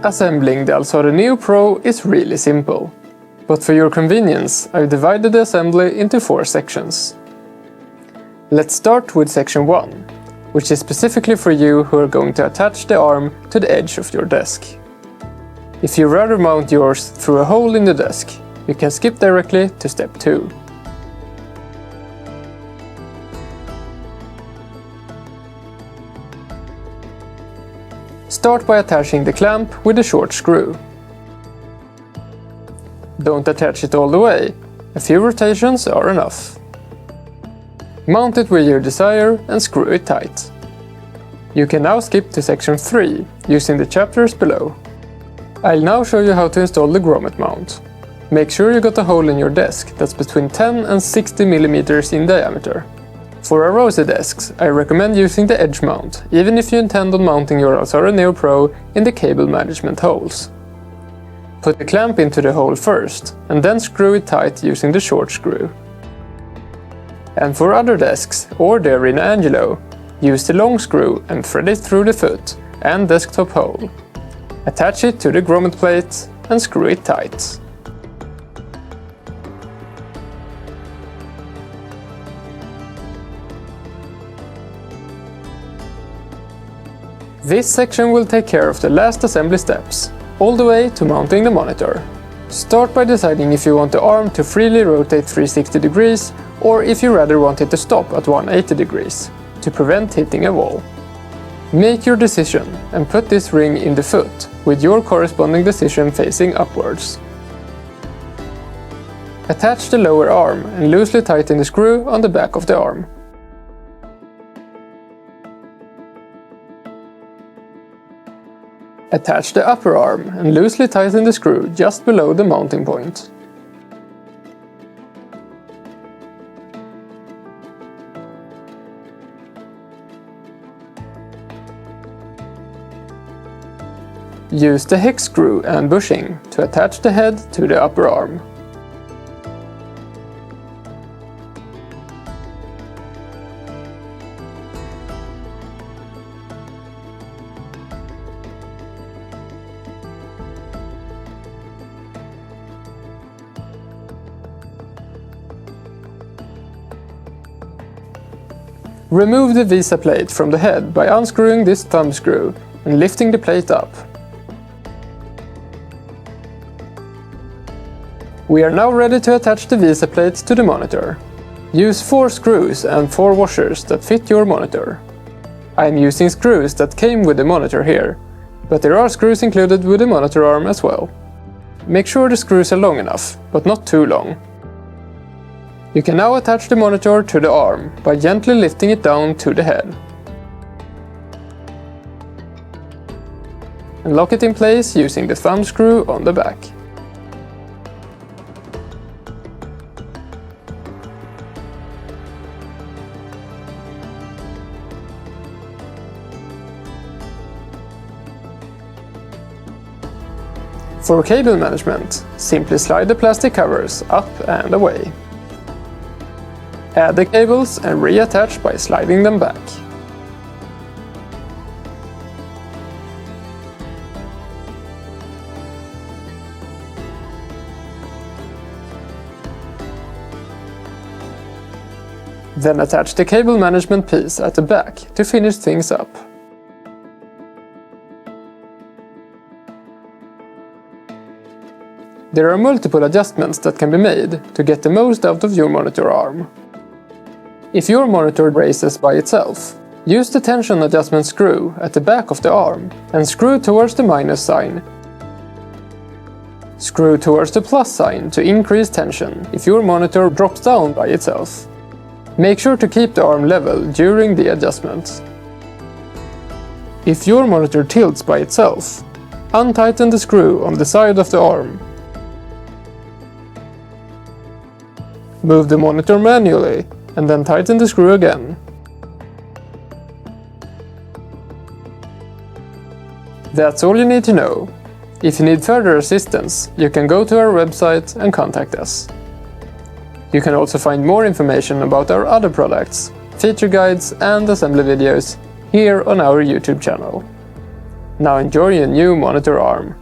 Assembling the Alzare Neo Pro is really simple, but for your convenience I've divided the assembly into 4 sections. Let's start with section 1, which is specifically for you who are going to attach the arm to the edge of your desk. If you rather mount yours through a hole in the desk, you can skip directly to step 2. Start by attaching the clamp with a short screw. Don't attach it all the way, a few rotations are enough. Mount it where you desire and screw it tight. You can now skip to section 3 using the chapters below. I'll now show you how to install the Grommet Mount. Make sure you got a hole in your desk that's between 10 and 60 mm in diameter. For our rosy desks, I recommend using the edge mount, even if you intend on mounting your Alzare Neo Pro in the cable management holes. Put the clamp into the hole first, and then screw it tight using the short screw. And for other desks, or the Arena Angelo, use the long screw and thread it through the foot and desktop hole. Attach it to the grommet plate and screw it tight. This section will take care of the last assembly steps, all the way to mounting the monitor. Start by deciding if you want the arm to freely rotate 360 degrees or if you rather want it to stop at 180 degrees, to prevent hitting a wall. Make your decision and put this ring in the foot, with your corresponding decision facing upwards. Attach the lower arm and loosely tighten the screw on the back of the arm. Attach the upper arm and loosely tighten the screw just below the mounting point. Use the hex screw and bushing to attach the head to the upper arm. Remove the visa plate from the head by unscrewing this thumb screw and lifting the plate up. We are now ready to attach the visa plate to the monitor. Use 4 screws and 4 washers that fit your monitor. I am using screws that came with the monitor here, but there are screws included with the monitor arm as well. Make sure the screws are long enough, but not too long. You can now attach the monitor to the arm by gently lifting it down to the head. And lock it in place using the thumb screw on the back. For cable management, simply slide the plastic covers up and away. Add the cables and reattach by sliding them back. Then attach the cable management piece at the back to finish things up. There are multiple adjustments that can be made to get the most out of your monitor arm. If your monitor raises by itself, use the tension adjustment screw at the back of the arm and screw towards the minus sign. Screw towards the plus sign to increase tension if your monitor drops down by itself. Make sure to keep the arm level during the adjustments. If your monitor tilts by itself, untighten the screw on the side of the arm. Move the monitor manually and then tighten the screw again. That's all you need to know. If you need further assistance, you can go to our website and contact us. You can also find more information about our other products, feature guides and assembly videos here on our YouTube channel. Now enjoy your new monitor arm.